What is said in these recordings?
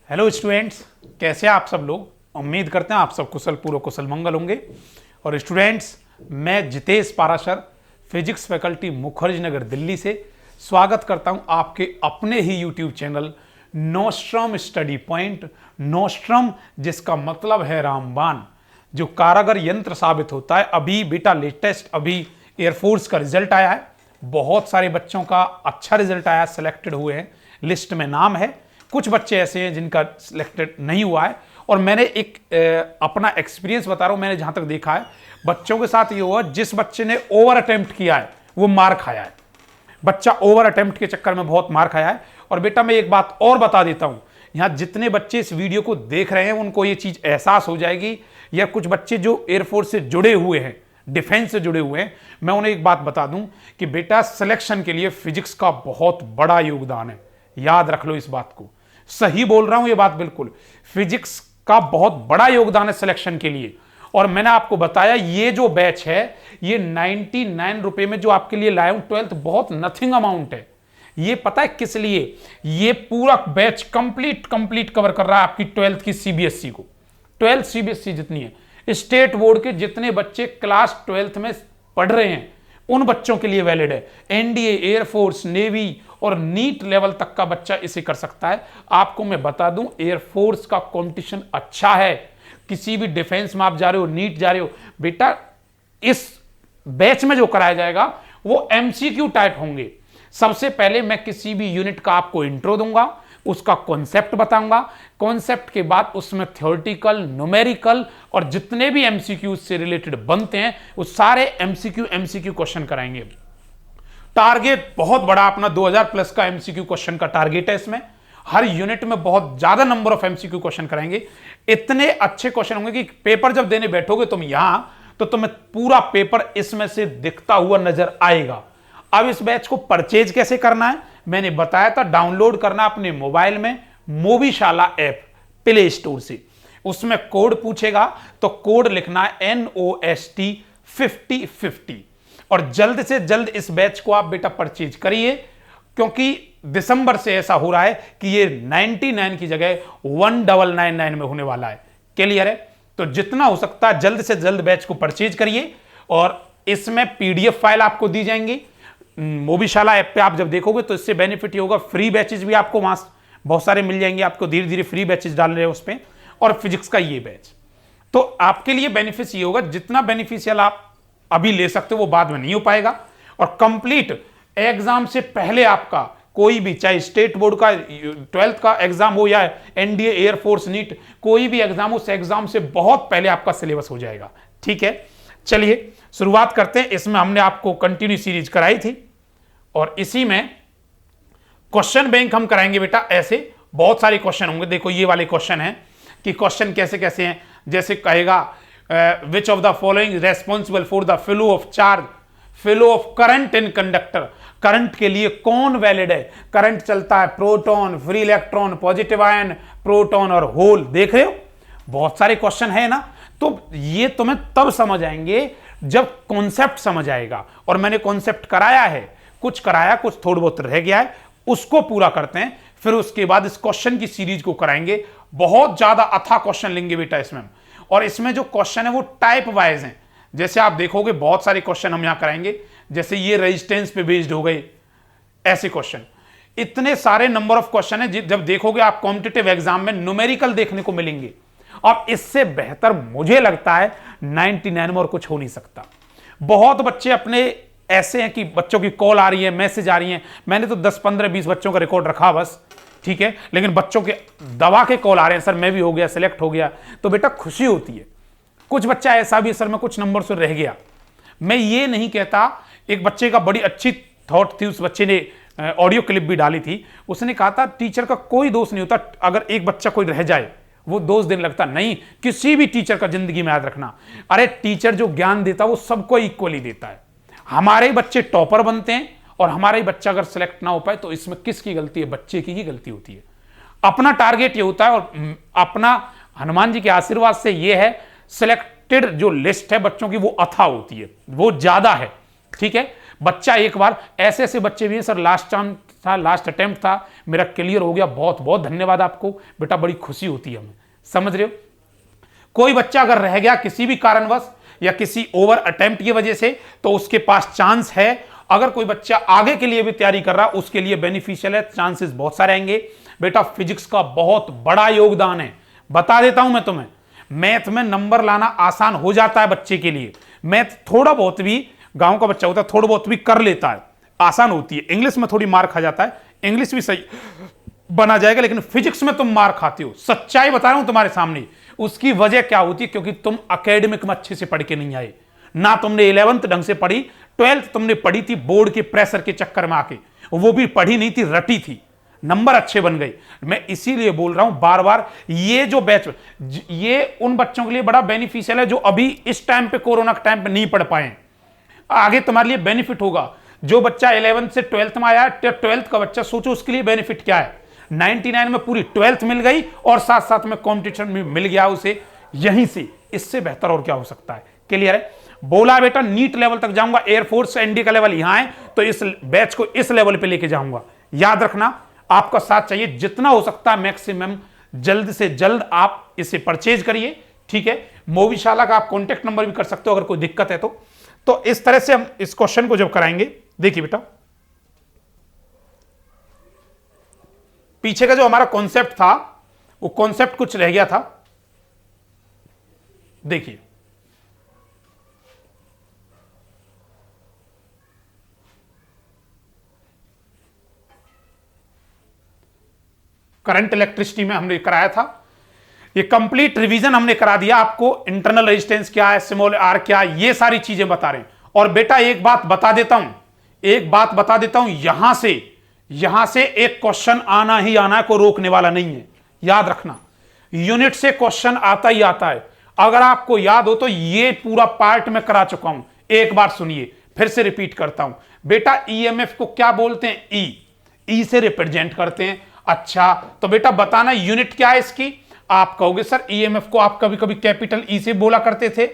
Hello students, कैसे हैं आप सब लोग। उम्मीद करते हैं आप सब कुशल पूर्व कुशल मंगल होंगे। और स्टूडेंट्स, मैं जितेश पाराशर फिजिक्स फैकल्टी मुखर्जी नगर दिल्ली से स्वागत करता हूं आपके अपने ही YouTube channel Nostrum study point. Nostrum जिसका मतलब है रामबाण, जो कारागर यंत्र साबित होता है। अभी बेटा लेटेस्ट अभी एयरफोर्स का रिजल्ट आया है, बहुत सारे बच्चों का अच्छा रिजल्ट आया, सिलेक्टेड हुए हैं, लिस्ट में नाम है। कुछ बच्चे ऐसे हैं जिनका सिलेक्टेड नहीं हुआ है। और मैंने एक अपना एक्सपीरियंस बता रहा हूं, मैंने जहां तक देखा है बच्चों के साथ ये हुआ, जिस बच्चे ने ओवर अटेम्प्ट किया है वो मार खाया है। बच्चा ओवर अटेम्प्ट के चक्कर में बहुत मार खाया है। और बेटा मैं एक बात और बता देता हूं, यहां जितने बच्चे इस वीडियो को देख रहे हैं उनको ये चीज एहसास हो जाएगी, या कुछ बच्चे जो एयरफोर्स से जुड़े हुए हैं, डिफेंस से जुड़े हुए हैं, मैं उन्हें एक बात बता दूं कि बेटा सिलेक्शन के लिए फिजिक्स का बहुत बड़ा योगदान है। याद रख लो इस बात को, सही बोल रहा हूं ये बात बिल्कुल। फिजिक्स का बहुत बड़ा योगदान है सिलेक्शन के लिए। और मैंने आपको बताया ये जो बैच है ये 99 रुपए में जो आपके लिए लाया हूं 12th, बहुत नथिंग अमाउंट है। ये पता है किस लिए? ये पूरा बैच कंप्लीट कवर कर रहा है आपकी 12th की सीबीएसई को। 12th सीबीएसई जितनी है, स्टेट बोर्ड के जितने बच्चे क्लास 12th में पढ़ रहे हैं उन बच्चों के लिए वैलिड है। एनडीए, एयरफोर्स, नेवी और नीट लेवल तक का बच्चा इसे कर सकता है। आपको मैं बता दूं एयरफोर्स का कंपटीशन अच्छा है। किसी भी डिफेंस में आप जा रहे हो, नीट जा रहे हो, बेटा इस बैच में जो कराया जाएगा वो एमसीक्यू टाइप होंगे। सबसे पहले मैं किसी भी यूनिट का आपको इंट्रो दूंगा, उसका कॉन्सेप्ट बताऊंगा, कॉन्सेप्ट के बाद उसमें थ्योरेटिकल, न्यूमेरिकल और जितने भी एमसीक्यू से रिलेटेड बनते हैं वो सारे एमसीक्यू क्वेश्चन कराएंगे। टारगेट बहुत बड़ा अपना 2000 प्लस का एमसीक्यू क्वेश्चन का टारगेट है। इसमें हर यूनिट में बहुत ज्यादा नंबर ऑफ एमसीक्यू क्वेश्चन कराएंगे। इतने अच्छे क्वेश्चन होंगे कि पेपर जब देने बैठोगे तुम यहां, तो तुम्हें पूरा पेपर इसमें से दिखता हुआ नजर आएगा। अब इस बैच को परचेज कैसे करना है मैंने बताया था। डाउनलोड करना अपने मोबाइल में मोबीशाला ऐप प्ले स्टोर से। उसमें कोड पूछेगा तो कोड लिखना है NOST 5050 और जल्द से जल्द इस बैच को आप बेटा परचेज करिए, क्योंकि दिसंबर से ऐसा हो रहा है कि ये 99 की जगह 1999 में होने वाला है। क्लियर है? तो जितना हो सकता है जल्द से जल्द बैच को परचेज करिए। और इसमें PDF फाइल आपको दी जाएंगी। मोबीशाला ऐप पे आप जब देखोगे तो इससे बेनिफिट ये होगा, फ्री बैचेज भी आपको वहां बहुत सारे मिल जाएंगे। आपको धीरे धीरे फ्री बैचेज डाल रहे हैं उस पर। और फिजिक्स का ये बैच तो आपके लिए बेनिफिट ये होगा, जितना बेनिफिशियल आप अभी ले सकते हो वो बाद में नहीं हो पाएगा। और कंप्लीट एग्जाम से पहले आपका कोई भी, चाहे स्टेट बोर्ड का 12th का एग्जाम हो या एनडीए, एयरफोर्स, नीट, कोई भी एग्जाम, उस एग्जाम से बहुत पहले आपका सिलेबस हो जाएगा। ठीक है, चलिए शुरुआत करते हैं। इसमें हमने आपको कंटिन्यू सीरीज कराई थी और इसी में क्वेश्चन बैंक हम कराएंगे बेटा। ऐसे बहुत सारे क्वेश्चन होंगे। देखो ये वाले क्वेश्चन हैं कि क्वेश्चन कैसे कैसे हैं। जैसे कहेगा which of the following responsible for the flow of charge, flow of current in conductor. Current के लिए कौन वैलिड है? करंट चलता है proton, free electron, positive ion, proton और होल। देख रहे हो बहुत सारे क्वेश्चन है ना। तो ये तुम्हें तब समझ आएंगे जब कॉन्सेप्ट समझ आएगा। और मैंने कॉन्सेप्ट कराया है, कुछ कराया, कुछ थोड़ा बहुत रह गया है, उसको पूरा करते हैं। फिर उसके बाद इस क्वेश्चन की सीरीज को कराएंगे। बहुत ज्यादा अथा क्वेश्चन लेंगे बेटा इसमें। और इसमें जो क्वेश्चन है वो टाइप वाइज हैं। जैसे आप देखोगे बहुत सारे क्वेश्चन हम यहां कराएंगे। जैसे ये रेजिस्टेंस पे बेस्ड हो गए, ऐसे क्वेश्चन, इतने सारे नंबर ऑफ क्वेश्चन है। जब देखोगे आप कॉम्पिटिटिव एग्जाम में न्यूमेरिकल देखने को मिलेंगे। और इससे बेहतर मुझे लगता है 99 में और कुछ हो नहीं सकता। बहुत बच्चे अपने ऐसे हैं कि बच्चों की कॉल आ रही है, मैसेज आ रही है। मैंने तो 10, 15, 20 बच्चों का रिकॉर्ड रखा बस, ठीक है। लेकिन बच्चों के दवा के कॉल आ रहे हैं, सर मैं भी हो गया, सिलेक्ट हो गया। तो बेटा खुशी होती है। कुछ बच्चा ऐसा भी, सर मैं कुछ नंबर से रह गया। मैं ये नहीं कहता। एक बच्चे का बड़ी अच्छी थॉट थी, उस बच्चे ने ऑडियो क्लिप भी डाली थी। उसने कहा था टीचर का कोई दोष नहीं होता, अगर एक बच्चा कोई रह जाए वो दोष देने लगता नहीं। किसी भी टीचर का जिंदगी में याद रखना, अरे टीचर जो ज्ञान देता है वो सबको इक्वली देता है। हमारे बच्चे टॉपर बनते हैं और हमारा ही बच्चा अगर सिलेक्ट ना हो पाए तो इसमें किसकी गलती है? बच्चे की ही गलती होती है। अपना टारगेट ये होता है और अपना हनुमान जी के आशीर्वाद से ये है, सिलेक्टेड जो लिस्ट है बच्चों की वो अथा होती है, वो ज्यादा है। ठीक है, बच्चा एक बार, ऐसे ऐसे बच्चे भी हैं सर लास्ट था, लास्ट अटेम्प्ट था, मेरा क्लियर हो गया, बहुत बहुत धन्यवाद आपको बेटा, बड़ी खुशी होती है हमें, समझ रहे हो। कोई बच्चा अगर रह गया किसी भी कारणवश या किसी ओवर अटेम्प्ट की वजह से, तो उसके पास चांस है। अगर कोई बच्चा आगे के लिए भी तैयारी कर रहा, उसके लिए बेनिफिशियल है, चांसेस बहुत सारे आएंगे बेटा। फिजिक्स का बहुत बड़ा योगदान है, बता देता हूं मैं तुम्हें। मैथ में नंबर लाना आसान हो जाता है बच्चे के लिए, मैथ थोड़ा बहुत भी, गांव का बच्चा होता है थोड़ा बहुत भी कर लेता है, आसान होती है। इंग्लिश में थोड़ी मार खा जाता है, इंग्लिश भी सही बना जाएगा, लेकिन फिजिक्स में तुम मार खाते हो, सच्चाई बता रहा हूं तुम्हारे सामने। उसकी वजह क्या होती है, क्योंकि तुम एकेडमिक में अच्छे से पढ़ के नहीं आए, ना तुमने 11th ढंग से पढ़ी, 12th तुमने पढ़ी थी बोर्ड के प्रेशर के चक्कर में आके, वो भी पढ़ी नहीं थी, रटी थी, नंबर अच्छे बन गए। मैं इसीलिए बोल रहा हूं बार बार, ये जो बैच, ये उन बच्चों के लिए बड़ा बेनिफिशियल है जो अभी इस टाइम पे, कोरोना के टाइम पे नहीं पढ़ पाए। आगे तुम्हारे लिए बेनिफिट होगा। जो बच्चा 11th से 12th में आया, 12th का बच्चा, सोचो उसके लिए बेनिफिट क्या है। 99 में पूरी 12th मिल गई और साथ साथ में कंपटीशन में मिल गया उसे यहीं से, इससे बेहतर और क्या हो सकता है। क्लियर है। बोला बेटा नीट लेवल तक जाऊंगा, एयरफोर्स एनडी का लेवल यहां है, तो इस बैच को इस लेवल पे लेके जाऊंगा। याद रखना, आपका साथ चाहिए, जितना हो सकता है मैक्सिमम जल्द से जल्द आप इसे परचेज करिए, ठीक है। मोवीशाला का आप कॉन्टेक्ट नंबर भी कर सकते हो अगर कोई दिक्कत है तो इस तरह से हम इस क्वेश्चन को जब कराएंगे, देखिए बेटा, पीछे का जो हमारा कॉन्सेप्ट था वो कॉन्सेप्ट कुछ रह गया था। देखिए, करंट इलेक्ट्रिसिटी में हमने कराया था, ये कंप्लीट रिवीजन हमने करा दिया आपको। इंटरनल रेजिस्टेंस क्या है, स्मॉल आर क्या है, ये सारी चीजें बता रहे हैं। और बेटा एक बात बता देता हूं, यहां से एक क्वेश्चन आना ही आना है, को रोकने वाला नहीं है, याद रखना। यूनिट से क्वेश्चन आता ही आता है। अगर आपको याद हो तो ये पूरा पार्ट में करा चुका हूं, एक बार सुनिए, फिर से रिपीट करता हूं। बेटा ईएमएफ को क्या बोलते हैं, ई से रिप्रेजेंट करते हैं। अच्छा, तो बेटा बताना यूनिट क्या है इसकी। आप कहोगे सर ईएमएफ को आप कभी कभी कैपिटल ई से बोला करते थे,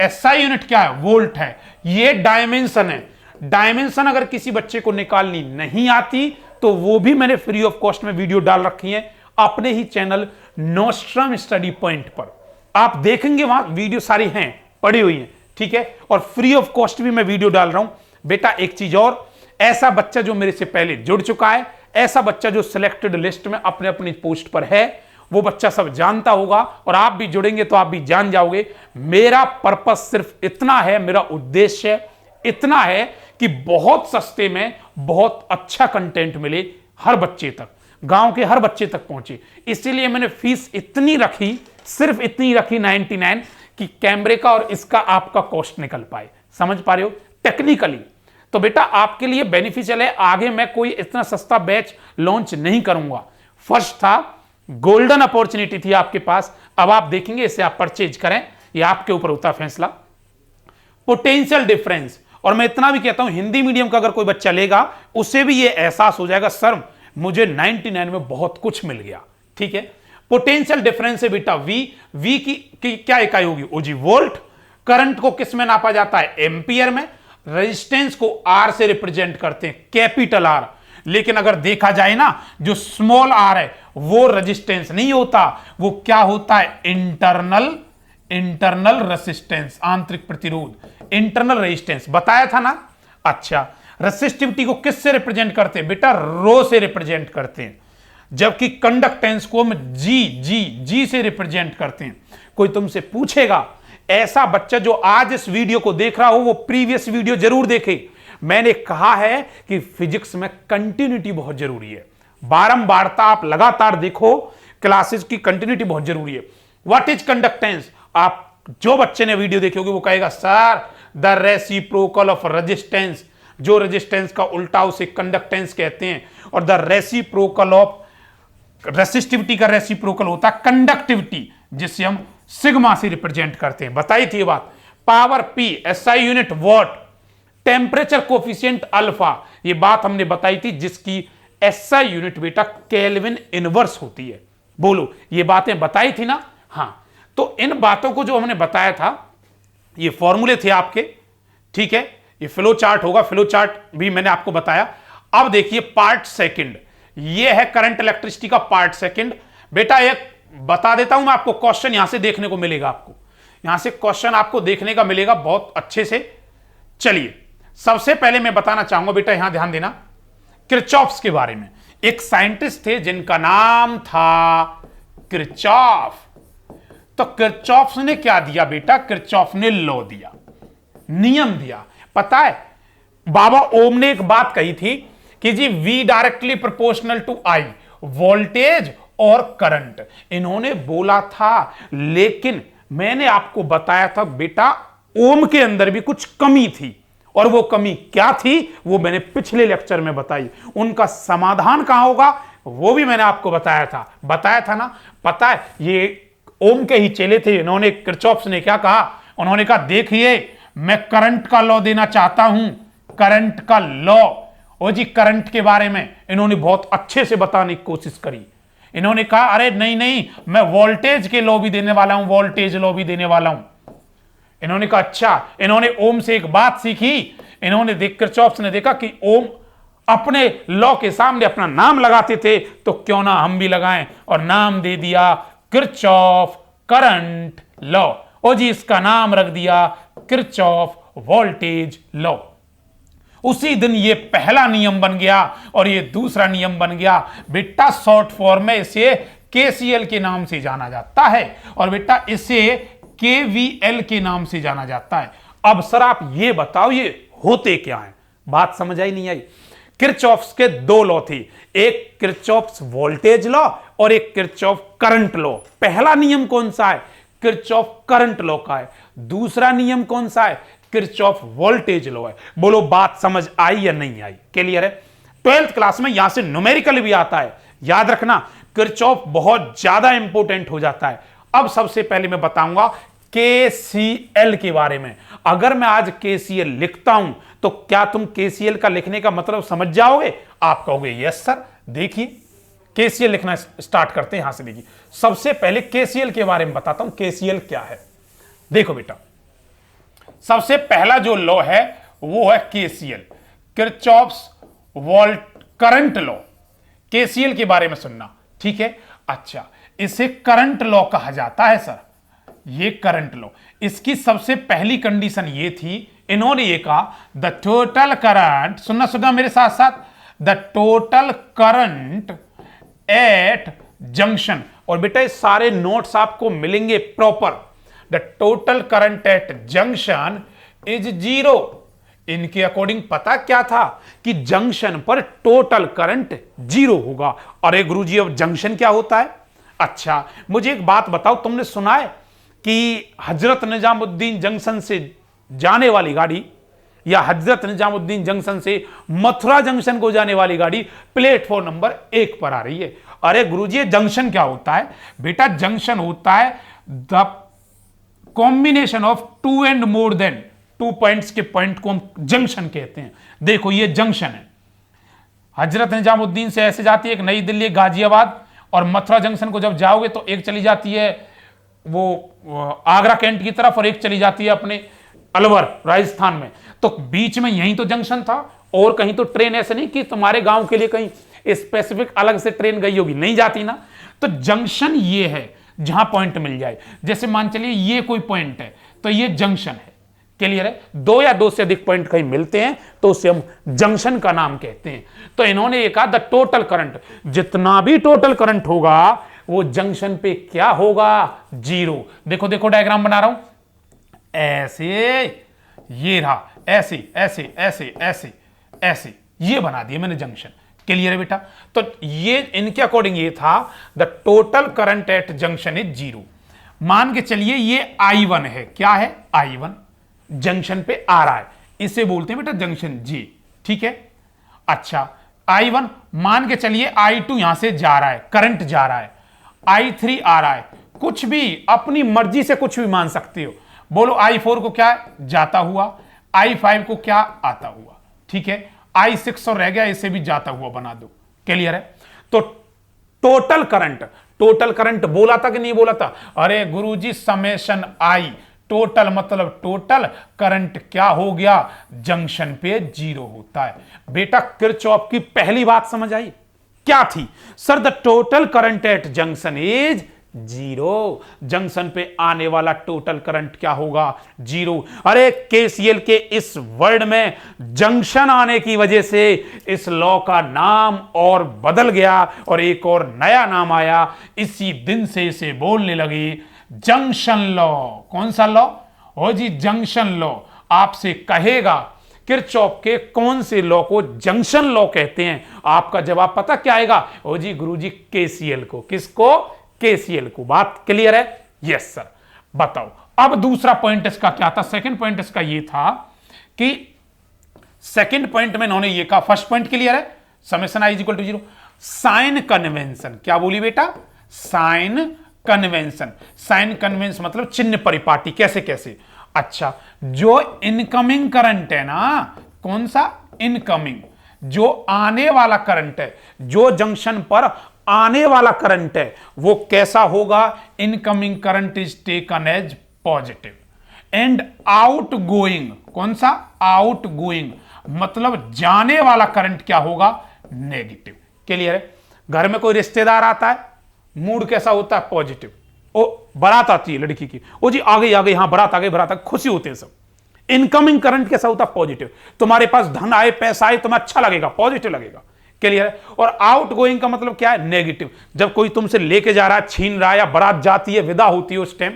एसआई यूनिट क्या है, वोल्ट है। ये डायमेंशन है। डायमेंशन अगर किसी बच्चे को निकालनी नहीं आती तो वो भी मैंने फ्री ऑफ कॉस्ट में वीडियो डाल रखी है अपने ही चैनल नोस्ट्रम स्टडी पॉइंट पर, आप देखेंगे वहां वीडियो सारी हैं, पड़ी हुई हैं, ठीक है। और फ्री ऑफ कॉस्ट भी मैं वीडियो डाल रहा हूं। बेटा एक चीज और, ऐसा बच्चा जो मेरे से पहले जुड़ चुका है, ऐसा बच्चा जो सिलेक्टेड लिस्ट में अपने अपनी पोस्ट पर है, वो बच्चा सब जानता होगा, और आप भी जुड़ेंगे तो आप भी जान जाओगे। मेरा पर्पस सिर्फ इतना है, मेरा उद्देश्य इतना है कि बहुत सस्ते में बहुत अच्छा कंटेंट मिले हर बच्चे तक, गांव के हर बच्चे तक पहुंचे। इसीलिए मैंने फीस इतनी रखी, सिर्फ इतनी रखी 99, कि कैमरे का और इसका आपका कॉस्ट निकल पाए। समझ पा रहे हो टेक्निकली। तो बेटा आपके लिए बेनिफिशियल है। आगे मैं कोई इतना सस्ता बैच लॉन्च नहीं करूंगा। फर्स्ट था, गोल्डन अपॉर्चुनिटी थी आपके पास, अब आप देखेंगे इसे आप परचेज करें, ये आपके ऊपर होता है फैसला। पोटेंशियल डिफरेंस, और मैं इतना भी कहता हूं हिंदी मीडियम का अगर कोई बच्चा लेगा उसे भी ये एहसास हो जाएगा, सर मुझे 99 में बहुत कुछ मिल गया, ठीक है। पोटेंशियल डिफरेंस है बेटा वी की क्या इकाई होगी, ओ जी वोल्ट। करंट को किस में नापा जाता है, एम्पियर में। रेजिस्टेंस को आर से रिप्रेजेंट करते हैं, कैपिटल आर। लेकिन अगर देखा जाए ना, जो स्मॉल आर है वो रेजिस्टेंस नहीं होता, वो क्या होता है, इंटरनल रेजिस्टेंस, आंतरिक प्रतिरोध, इंटरनल रेजिस्टेंस बताया था ना। अच्छा, रेसिस्टिविटी को किस से रिप्रेजेंट करते हैं बेटा, रो से रिप्रेजेंट करते हैं, जबकि कंडक्टेंस को हम जी से रिप्रेजेंट करते हैं। कोई तुमसे पूछेगा, ऐसा बच्चा जो आज इस वीडियो को देख रहा हो वो प्रीवियस वीडियो जरूर देखे। मैंने कहा है कि फिजिक्स में कंटिन्यूटी बहुत जरूरी है, बारंबारता आप लगातार देखो, क्लासेस की कंटिन्यूटी बहुत जरूरी है। व्हाट इज कंडक्टेंस, आप जो बच्चे ने वीडियो देखी होगी वो कहेगा sir the reciprocal of resistance, जो रेजिस्टेंस का उल्टा उसे कंडक्टेंस कहते हैं, और द रेसिप्रोकल ऑफ रेसिस्टिविटी का रेसिप्रोकल होता है कंडक्टिविटी, जिसे हम सिग्मा से रिप्रेजेंट करते हैं। बताई थी ये बात। Power P, SI unit what, temperature coefficient alpha, ये बात हमने बताई थी, जिसकी एसआई यूनिट बेटा केल्विन इनवर्स होती है। बोलो ये बातें बताई थी ना। हाँ, तो इन बातों को जो हमने बताया था, ये फॉर्मूले थे आपके, ठीक है। ये फ्लो चार्ट होगा, फ्लो चार्ट भी मैंने आपको बताया। अब देखिए पार्ट सेकंड, ये है करंट इलेक्ट्रिसिटी का पार्ट सेकंड। बेटा एक बता देता हूं मैं आपको, क्वेश्चन यहां से देखने को मिलेगा, आपको यहां से क्वेश्चन आपको देखने का मिलेगा बहुत अच्छे से। चलिए सबसे पहले मैं बताना चाहूंगा बेटा, यहां ध्यान देना, किरचॉफ्स के बारे में। एक साइंटिस्ट थे जिनका नाम था किरचॉफ। तो किरचॉफ ने क्या दिया बेटा, किरचॉफ ने लॉ दिया, नियम दिया। पता है बाबा ओम ने एक बात कही थी कि जी V directly proportional to I, voltage और करंट इन्होंने बोला था, लेकिन मैंने आपको बताया था बेटा ओम के अंदर भी कुछ कमी थी, और वो कमी क्या थी वो मैंने पिछले लेक्चर में बताई। उनका समाधान कहां होगा वो भी मैंने आपको बताया था ना। पता है ये ओम के ही चेले थे, इन्होंने किरचॉफ ने क्या कहा, उन्होंने कहा देखिए मैं करंट का लॉ देना चाहता हूं, करंट का लॉ। और जी करंट के बारे में इन्होंने बहुत अच्छे से बताने की कोशिश करी। इन्होंने कहा अरे नहीं नहीं, मैं वोल्टेज के लॉ भी देने वाला हूं, वोल्टेज लॉ भी देने वाला हूं। इन्होंने कहा अच्छा। इन्होंने ओम से एक बात सीखी, इन्होंने किरचॉफ ने देखा कि ओम अपने लॉ के सामने अपना नाम लगाते थे, तो क्यों ना हम भी लगाएं, और नाम दे दिया किरचॉफ करंट लॉ। और जी इसका नाम रख दिया किरचॉफ वोल्टेज लॉ। उसी दिन ये पहला नियम बन गया और ये दूसरा नियम बन गया। बेटा शॉर्ट फॉर्म में इसे KCL के नाम से जाना जाता है, और बेटा इसे KVL के नाम से जाना जाता है। अब सर आप ये बताओ ये होते क्या है, बात समझ आई नहीं आई? किरचॉफ्स के दो लॉ थे, एक किरचॉफ्स वोल्टेज लॉ और एक किरचॉफ करंट लॉ। पहला नियम कौन सा है, किरचॉफ करंट लॉ का है। दूसरा नियम कौन सा है, किरचॉफ वोल्टेज लॉ है। बोलो बात समझ आई या नहीं आई? क्लियर है? 12th क्लास में यहां से न्यूमेरिकल भी आता है, याद रखना किरचॉफ बहुत ज्यादा इंपॉर्टेंट हो जाता है। अब सबसे पहले मैं बताऊंगा KCL के बारे में। अगर मैं आज KCL लिखता हूं तो क्या तुम KCL का लिखने का मतलब समझ जाओगे? आप कहोगे यस सर। देखिए KCL लिखना स्टार्ट करते हैं, यहां से देखिए। सबसे पहले KCL के बारे में बताता हूं, KCL क्या है। देखो बेटा सबसे पहला जो लॉ है वो है KCL, Kirchhoff's volt current law. KCL के बारे में सुनना, ठीक है? अच्छा, इसे करंट लॉ कहा जाता है सर, ये करंट लॉ। इसकी सबसे पहली कंडीशन ये थी, इन्होंने ये कहा द टोटल करंट, सुनना मेरे साथ साथ, the total current at junction. और बेटा ये सारे नोट्स आपको मिलेंगे proper. The total current at junction is 0। इनके अकॉर्डिंग पता क्या था कि जंक्शन पर टोटल करंट 0 होगा। अरे गुरुजी अब जंक्शन क्या होता है? अच्छा मुझे एक बात बताओ, तुमने सुना है कि हजरत निजामुद्दीन जंक्शन से जाने वाली गाड़ी या हजरत निजामुद्दीन जंक्शन से मथुरा जंक्शन को जाने वाली गाड़ी प्लेटफॉर्म नंबर 1 पर आ रही है? अरे गुरुजी जंक्शन क्या होता है? बेटा जंक्शन होता है the combination of 2 and more than 2 points के पॉइंट को हम जंक्शन कहते हैं। देखो ये जंक्शन है, हजरत निजामुद्दीन से ऐसे जाती है एक नई दिल्ली गाजियाबाद, और मथुरा जंक्शन को जब जाओगे तो एक चली जाती है वो आगरा कैंट की तरफ, और एक चली जाती है अपने अलवर राजस्थान में। तो बीच में यही तो जंक्शन था, और कहीं तो ट्रेन ऐसे नहीं कि तुम्हारे गांव के लिए कहीं स्पेसिफिक अलग से ट्रेन गई होगी, नहीं जाती ना। तो जंक्शन ये है जहां पॉइंट मिल जाए। जैसे मान चलिए ये कोई पॉइंट है तो ये जंक्शन है। क्लियर है? 2 या 2 से अधिक पॉइंट कहीं मिलते हैं तो उसे हम जंक्शन का नाम कहते हैं। तो इन्होंने ये कहा द टोटल करंट, जितना भी टोटल करंट होगा वो जंक्शन पे क्या होगा? 0। देखो देखो डायग्राम बना रहा हूं, ऐसे ये रहा, ऐसे ऐसे ऐसे ऐसे ऐसे, ये बना दिया मैंने जंक्शन। क्लियर है बेटा? तो ये इनके अकॉर्डिंग ये था the total current at junction is 0। मान के चलिए ये I1 है, क्या है? I1 जंक्शन पे आ रहा है, इसे बोलते हैं बेटा जंक्शन J। ठीक है? अच्छा I1, मान के चलिए I2 यहां से जा रहा है, करंट जा रहा है, I3 आ रहा है, कुछ भी अपनी मर्जी से कुछ भी मान सकते हो। बोलो I4 को क्या जाता हुआ, I5 को क्या आता हुआ, ठीक है? I6 और रह गया, इसे भी जाता हुआ बना दो। क्लियर है? तो टोटल करंट बोला था कि नहीं बोला था? अरे गुरुजी समेशन I टोटल मतलब टोटल करंट क्या हो गया, जंक्शन पे जीरो होता है। बेटा किरचॉफ की पहली बात समझ आई, क्या थी sir? The total current at junction is zero. Junction पे आने वाला टोटल करंट क्या होगा, जीरो। अरे केसीएल के इस वर्ड में जंक्शन आने की वजह से इस लॉ का नाम और बदल गया और एक और नया नाम आया। इसी दिन से इसे बोलने लगी जंक्शन लॉ। कौन सा लॉ? ओ जी जंक्शन लॉ। आपसे कहेगा किरचॉफ के कौन से लॉ को जंक्शन लॉ कहते हैं, आपका जवाब पता क्या आएगा? ओ जी गुरुजी केसीएल को। किसको? केसीएल को। बात क्लियर है? Yes sir. बताओ अब दूसरा पॉइंट इसका क्या था? सेकंड पॉइंट इसका ये था कि सेकंड पॉइंट में इन्होंने ये कहा, फर्स्ट पॉइंट क्लियर है, summation I is equal to zero. Sign convention, क्या बोली बेटा? Sign convention. साइन कन्वेंशन मतलब चिन्ह परिपाटी। कैसे कैसे? अच्छा, जो इनकमिंग करंट है ना, कौन सा? इनकमिंग, जो आने वाला करंट है, जो जंक्शन पर आने वाला करंट है, वो कैसा होगा? Incoming current is taken as positive and outgoing, कौन सा? आउट गोइंग मतलब जाने वाला करंट क्या होगा? नेगेटिव। क्लियर है? घर में कोई रिश्तेदार आता है, मूड कैसा होता है? पॉजिटिव। ओ बारात आती है लड़की की, ओ जी आ गई आ गई, हाँ बारात आ गई बारात आ गई, खुशी होते हैं सब। इनकमिंग करंट कैसा होता है? पॉजिटिव। तुम्हारे पास धन आए, पैसा आए, तुम्हें अच्छा लगेगा, पॉजिटिव लगेगा। क्लियर है? और आउट गोइंग का मतलब क्या है? नेगेटिव। जब कोई तुमसे लेके जा रहा है, छीन रहा है, या बारात जाती है, विदा होती है, उस टाइम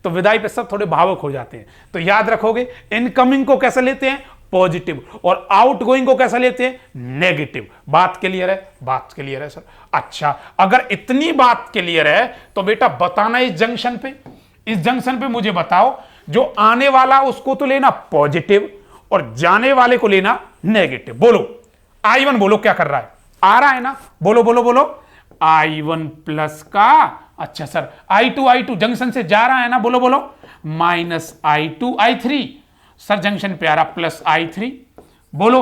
तो विदाई पे सब थोड़े भावुक हो जाते हैं। तो याद रखोगे इनकमिंग को कैसे लेते हैं? पॉजिटिव। और आउट गोइंग को कैसा लेते हैं? नेगेटिव। बात क्लियर है? बात क्लियर है सर। अच्छा, अगर इतनी बात क्लियर है तो बेटा बताना इस जंक्शन पे, इस जंक्शन पे मुझे बताओ, जो आने वाला उसको तो लेना पॉजिटिव और जाने वाले को लेना नेगेटिव। बोलो I1 बोलो क्या कर रहा है? आ रहा है ना? बोलो बोलो बोलो। I1 प्लस का, अच्छा सर I2 जंक्शन से जा रहा है ना? बोलो बोलो। Minus I2 I3 sir junction पे आ रहा प्लस I3। बोलो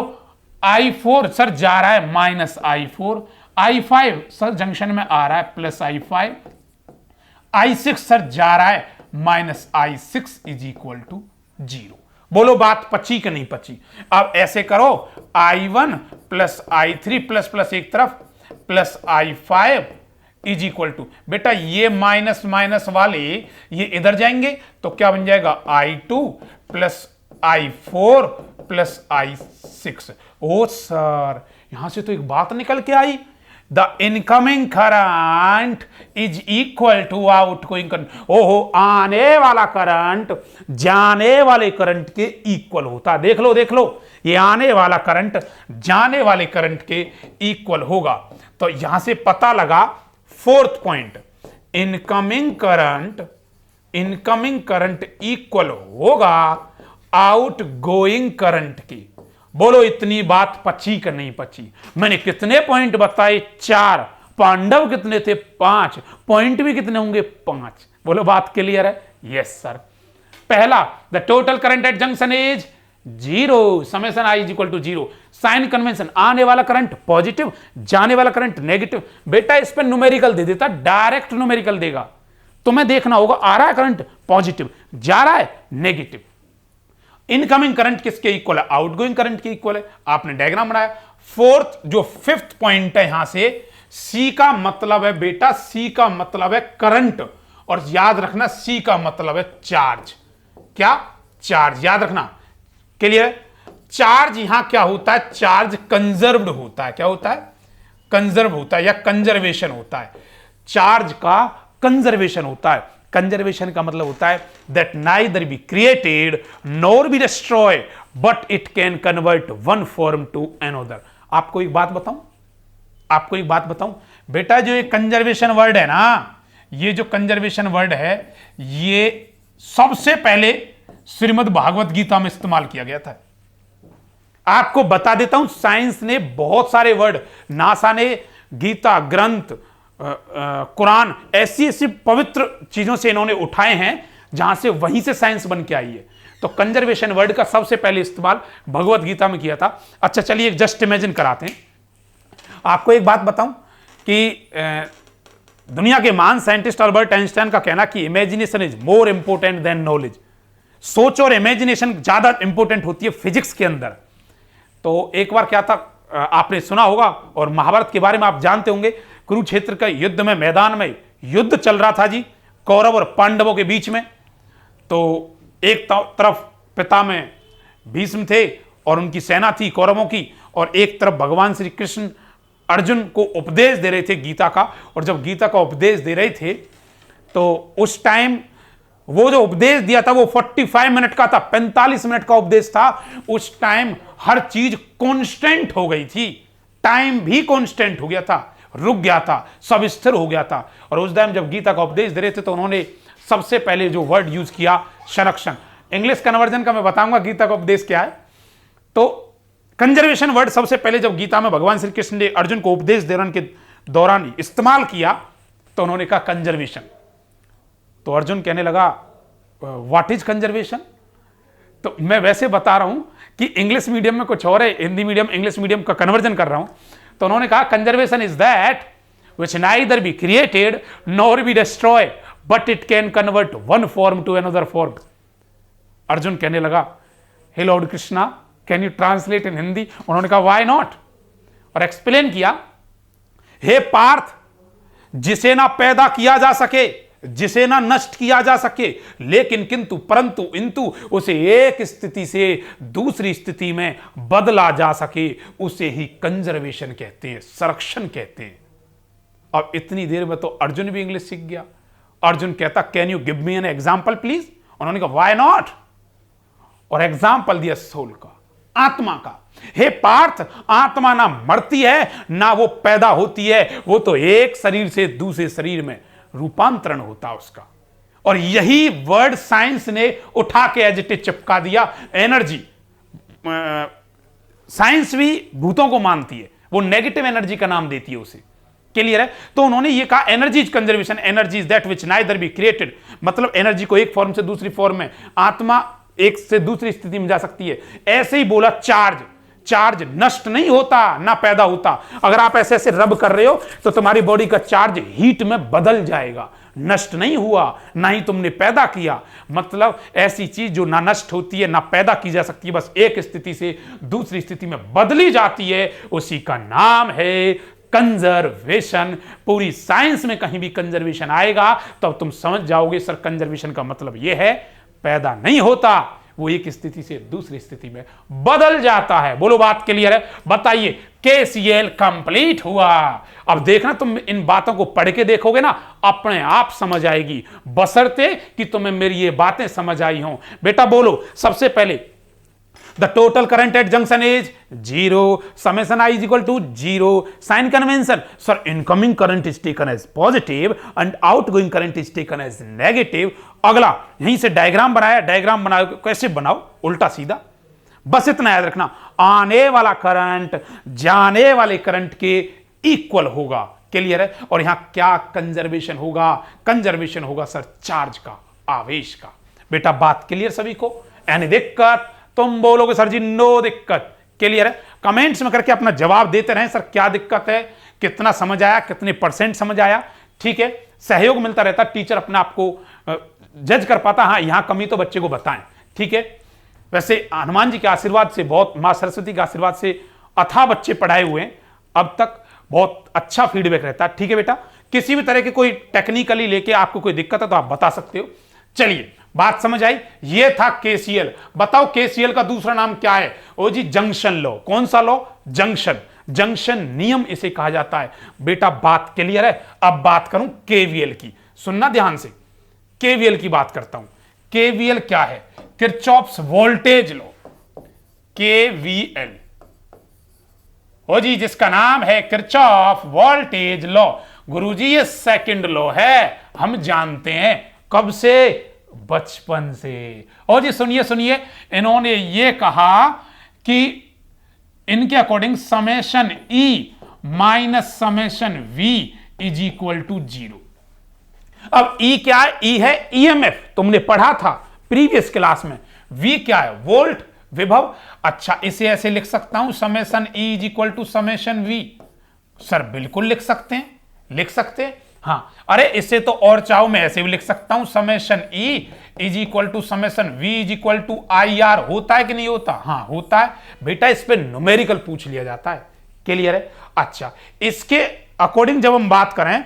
I4 सर जा रहा है minus I4। I5 sir junction में आ रहा है प्लस I5। I6 सर जा रहा है minus I6 is equal to zero. बोलो बात पची कि नहीं पची? अब ऐसे करो, I1 plus I3 plus plus एक तरफ plus I5 is equal to, बेटा ये माइनस माइनस वाले ये इधर जाएंगे तो क्या बन जाएगा? I2 plus I4 plus I6। ओ सर यहां से तो एक बात निकल के आई, the incoming current is equal to outgoing current. ओहो, आने वाला करंट जाने वाले करंट के इक्वल होता है। देख लो देख लो, ये आने वाला करंट जाने वाले करंट के इक्वल होगा। तो यहां से पता लगा fourth point, incoming current equal होगा आउट गोइंग करंट की। बोलो इतनी बात पची कि नहीं पची? मैंने कितने पॉइंट बताए? 4। पांडव कितने थे? 5। पॉइंट भी कितने होंगे? 5। बोलो बात क्लियर है? Yes sir. पहला, the total current at junction is zero, summation I is equal to zero. Sign convention, आने वाला करंट पॉजिटिव, जाने वाला करंट नेगेटिव। बेटा इस पर न्यूमेरिकल दे देता, डायरेक्ट न्यूमेरिकल देगा। तुम्हें देखना होगा आ रहा है करंट पॉजिटिव, जा रहा है नेगेटिव। इनकमिंग करंट किसके इक्वल है? आउटगोइंग करंट के इक्वल है। आपने डायग्राम बनाया। फोर्थ जो फिफ्थ पॉइंट है यहां से, सी का मतलब है बेटा, सी का मतलब है करंट, और याद रखना सी का मतलब है चार्ज। क्या? चार्ज। याद रखना। क्लियर? चार्ज यहां क्या होता है? चार्ज कंजर्व्ड होता है। क्या होता है? कंजर्व होता है या कंजर्वेशन होता है। चार्ज का कंजर्वेशन होता है। कंजर्वेशन का मतलब होता है that neither be created nor be destroy but it can convert one form to another. आपको एक बात बताऊं, बेटा जो ये कंजर्वेशन वर्ड है ना, ये जो कंजर्वेशन वर्ड है, ये सबसे पहले श्रीमद् भागवत गीता में इस्तेमाल किया गया था। आपको बता देता हूं, साइंस ने बहुत सारे वर्ड, नासा ने गीता ग्रंथ, कुरान, ऐसी ऐसी पवित्र चीजों से इन्होंने उठाए हैं जहां से वहीं से साइंस बन के आई है। तो कंजर्वेशन वर्ड का सबसे पहले इस्तेमाल भगवत गीता में किया था। अच्छा चलिए एक जस्ट इमेजिन कराते हैं। आपको एक बात बताऊं कि दुनिया के महान साइंटिस्ट अल्बर्ट आइंस्टाइन का कहना कि imagination is more important than knowledge. सोच और इमेजिनेशन ज्यादा इंपॉर्टेंट होती है फिजिक्स के अंदर। तो एक बार क्या था, आपने सुना होगा और महाभारत के बारे में आप जानते होंगे, कुरुक्षेत्र का युद्ध में मैदान में युद्ध चल रहा था जी, कौरव और पांडवों के बीच में। तो एक तरफ पितामह भीष्म थे और उनकी सेना थी कौरवों की, और एक तरफ भगवान श्री कृष्ण अर्जुन को उपदेश दे रहे थे गीता का। और जब गीता का उपदेश दे रहे थे तो उस टाइम वो जो उपदेश दिया था वो 45 मिनट का था, 45 मिनट का उपदेश था। उस टाइम हर चीज कांस्टेंट हो गई थी, टाइम भी कांस्टेंट हो गया था, रुक गया था, सब स्थिर हो गया था। और उस टाइम जब गीता का उपदेश दे रहे थे तो उन्होंने सबसे पहले जो वर्ड यूज किया, संरक्षण। इंग्लिश कन्वर्जन का मैं बताऊंगा गीता का उपदेश क्या है। तो कंजर्वेशन वर्ड सबसे पहले जब गीता में भगवान श्री कृष्ण ने अर्जुन को उपदेश देने के दौरान इस्तेमाल किया तो उन्होंने कहा कंजर्वेशन। तो अर्जुन कहने लगा व्हाट इज कंजर्वेशन। तो मैं वैसे बता रहा हूं कि इंग्लिश मीडियम में कुछ और है, हिंदी मीडियम इंग्लिश मीडियम का कन्वर्जन कर रहा हूं। तो उन्होंने कहा conservation is that which neither be created nor be destroy but it can convert one form to another form. Arjun कहने लगा हे lord Krishna can you translate in Hindi. उन्होंने कहा व्हाई नॉट, और एक्सप्लेन किया, हे पार्थ जिसे ना पैदा किया जा सके, जिसे ना नष्ट किया जा सके, लेकिन किंतु परंतु इंतु उसे एक स्थिति से दूसरी स्थिति में बदला जा सके, उसे ही कंजर्वेशन कहते हैं, संरक्षण कहते हैं। अब इतनी देर में तो अर्जुन भी इंग्लिश सीख गया। अर्जुन कहता can you give me an example please. उन्होंने कहा व्हाई नॉट, और एग्जाम्पल दिया सोल का, आत्मा का। हे पार्थ आत्मा ना मरती है ना वो पैदा होती है, वो तो एक शरीर से दूसरे शरीर में रूपांतरण होता है उसका। और यही वर्ड साइंस ने उठा के एज इट इज चिपका दिया, एनर्जी। साइंस भी भूतों को मानती है, वो नेगेटिव एनर्जी का नाम देती है उसे। क्लियर है। तो उन्होंने ये कहा energy is conservation, energy is that which neither be created, मतलब एनर्जी को एक फॉर्म से दूसरी फॉर्म में, आत्मा एक से दूसरी स्थिति में जा सकती है। ऐसे ही बोला चार्ज, चार्ज नष्ट नहीं होता ना पैदा होता। अगर आप ऐसे ऐसे रब कर रहे हो तो तुम्हारी बॉडी का चार्ज हीट में बदल जाएगा, नष्ट नहीं हुआ, ना ही तुमने पैदा किया। मतलब ऐसी चीज जो ना नष्ट होती है ना पैदा की जा सकती है, बस एक स्थिति से दूसरी स्थिति में बदली जाती है, उसी का नाम है कंजर्वेशन। पूरी साइंस में कहीं भी कंजर्वेशन आएगा तो तुम समझ जाओगे सर कंजर्वेशन का मतलब यह है पैदा नहीं होता, वो एक स्थिति से दूसरी स्थिति में बदल जाता है। बोलो बात क्लियर है। बताइए केसीएल कंप्लीट हुआ। अब देखना तुम इन बातों को पढ़ के देखोगे ना अपने आप समझ आएगी, बशर्ते कि तुम्हें मेरी ये बातें समझ आई हों। बेटा बोलो सबसे पहले the total current at junction is 0, summation I is equal to 0, sign convention, sir incoming current is taken as positive and outgoing current is taken as negative। अगला यहीं से डायग्राम बनाया, डायग्राम बनाओ कैसे बनाओ, उल्टा सीधा, बस इतना याद रखना आने वाला करंट जाने वाले करंट के इक्वल होगा। क्लियर है। और यहां क्या कंजर्वेशन होगा, कंजर्वेशन होगा सर चार्ज का, आवेश का। बेटा बात क्लियर सभी को, यानी दिक्कत तुम बोलोगे सर जी नो दिक्कत। क्लियर है। कमेंट्स में करके अपना जवाब देते रहें सर क्या दिक्कत है, कितना समझ आया, कितने % समझ आया। ठीक है, सहयोग मिलता रहता, टीचर अपने आप को जज कर पाता, हाँ यहां कमी तो बच्चे को बताएं। ठीक है। वैसे हनुमान जी के आशीर्वाद से, बहुत मां सरस्वती के आशीर्वाद से अथाह बच्चे पढ़ाए हुए हैं अब तक, बहुत अच्छा फीडबैक रहता है। ठीक है बेटा, किसी भी तरह के कोई टेक्निकली लेके आपको कोई दिक्कत है तो आप बता सकते हो। चलिए बात समझ आई। ये था केसीएल। बताओ केसीएल का दूसरा नाम क्या है? ओ जी जंक्शन लॉ। कौन सा लॉ? जंक्शन, जंक्शन नियम इसे कहा जाता है। बेटा बात क्लियर है। अब बात करूं केवीएल की, सुनना ध्यान से। केवीएल की बात करता हूं। केवीएल क्या है? Kirchhoff's voltage law, KVL. ओ जी जिसका नाम है किरचॉफ वोल्टेज लॉ। गुरुजी ये सेकंड लॉ है, हम जानते हैं। कब से? बचपन से। और जी सुनिए सुनिए, इन्होंने ये कहा कि इनके according summation E minus summation V is equal to 0। अब ई क्या है? ई है ईएमएफ, तुमने पढ़ा था प्रीवियस क्लास में। वी क्या है? वोल्ट, विभव। अच्छा इसे ऐसे लिख सकता हूं summation E is equal to summation V. Sir बिल्कुल लिख सकते हैं, लिख सकते हैं। हाँ, अरे इससे तो और चाहो मैं ऐसे भी लिख सकता हूं, summation E is equal to summation V is equal to I R. होता है कि नहीं होता? हाँ होता है बेटा, इस पे न्यूमेरिकल पूछ लिया जाता है। क्लियर है? अच्छा, इसके अकॉर्डिंग जब हम बात करें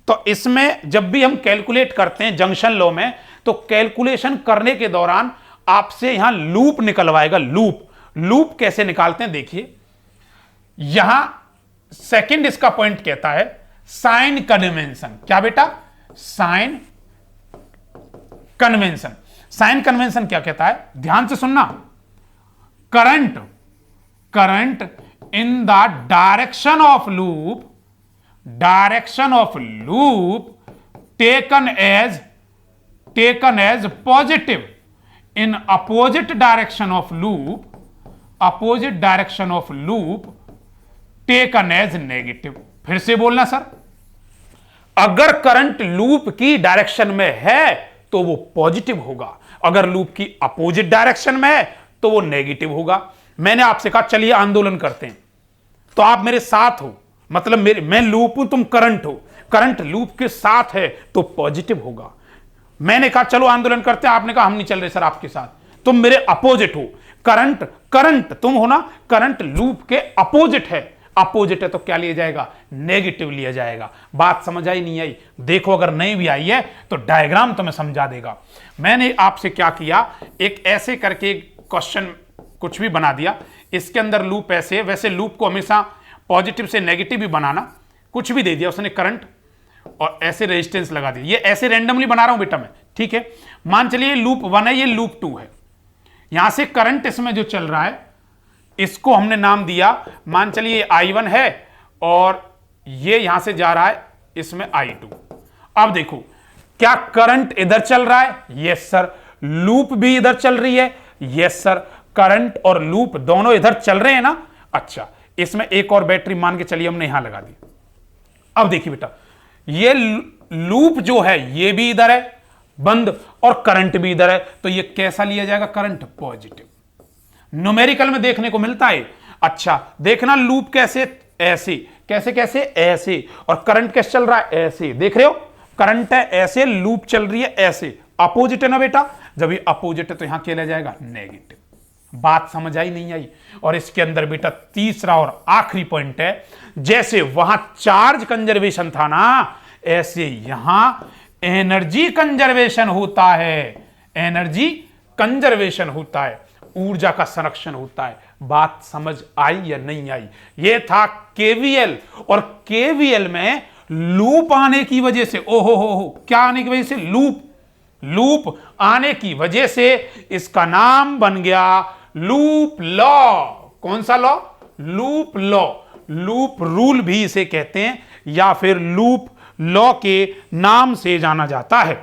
तो इसमें जब भी हम कैलकुलेट करते हैं जंक्शन लॉ में, तो कैलकुलेशन करने के दौरान आपसे यहां लूप निकलवाएगा। लूप कैसे निकालते हैं देखिए, यहां सेकंड इसका पॉइंट कहता है साइन कन्वेंशन। क्या बेटा? Sign convention. साइन कन्वेंशन क्या कहता है? ध्यान से सुनना। Current in the direction of loop taken as positive in opposite direction of loop taken as negative. फिर से बोलना सर, अगर करंट लूप की डायरेक्शन में है तो वो पॉजिटिव होगा, अगर लूप की अपोजिट डायरेक्शन में है तो वो नेगेटिव होगा। मैंने आपसे कहा चलिए आंदोलन करते हैं, तो आप मेरे साथ हो, मतलब मैं लूप हूं, तुम करंट हो, करंट लूप के साथ है तो पॉजिटिव होगा। मैंने कहा चलो आंदोलन करते हैं, आपने कहा हम नहीं चल रहे सर आपके साथ, तुम मेरे अपोजिट हो। करंट तुम हो ना, करंट लूप के अपोजिट है तो क्या लिया जाएगा? नेगेटिव लिया जाएगा। बात समझ आई नहीं आई? देखो, अगर नहीं भी आई है तो डायग्राम तुम्हें समझा देगा। मैंने आपसे क्या किया, एक ऐसे करके क्वेश्चन कुछ भी बना दिया, इसके अंदर लूप ऐसे, वैसे लूप को हमेशा पॉजिटिव से नेगेटिव भी बनाना, कुछ भी दे दिया उसने करंट, और ऐसे रेजिस्टेंस लगा दिया। ये ऐसे रैंडमली बना रहा हूं बेटा मैं, ठीक है? मान चलिए लूप 1 है, ये लूप 2 है। यहां से करंट इसमें जो चल रहा है इसको हमने नाम दिया, मान चलिए I1 है और ये यहां से जा रहा है इसमें I2। अब देखो, क्या करंट इधर चल रहा है? Yes sir. लूप भी इधर चल रही है? Yes sir. करंट और लूप दोनों इधर चल रहे हैं ना? अच्छा, इसमें एक और बैटरी मान के चलिए हमने यहां लगा दी। अब देखिए बेटा, ये लूप जो है ये भी इधर है बंद और करंट भी इधर है, तो ये कैसा लिया जाएगा? Current positive. न्यूमेरिकल में देखने को मिलता है। अच्छा देखना, लूप कैसे? ऐसे। कैसे? ऐसे। और करंट कैसे चल रहा है? ऐसे। देख रहे हो, करंट है ऐसे, लूप चल रही है ऐसे। अपोजिट है ना बेटा? जब ये अपोजिट है तो यहां क्या लिया जाएगा? नेगेटिव। बात समझ आई नहीं आई? और इसके अंदर बेटा तीसरा और आखिरी पॉइंट है, जैसे वहां चार्ज कंजर्वेशन था ना, ऐसे यहां एनर्जी कंजर्वेशन होता है। एनर्जी कंजर्वेशन होता है, ऊर्जा का संरक्षण होता है। बात समझ आई या नहीं आई? यह था केवीएल, और केवीएल में लूप आने की वजह से, ओहो हो, क्या आने की वजह से? लूप आने की वजह से इसका नाम बन गया लूप लॉ। कौन सा law? Loop law. Loop rule भी इसे कहते हैं, या फिर लूप लॉ के नाम से जाना जाता है।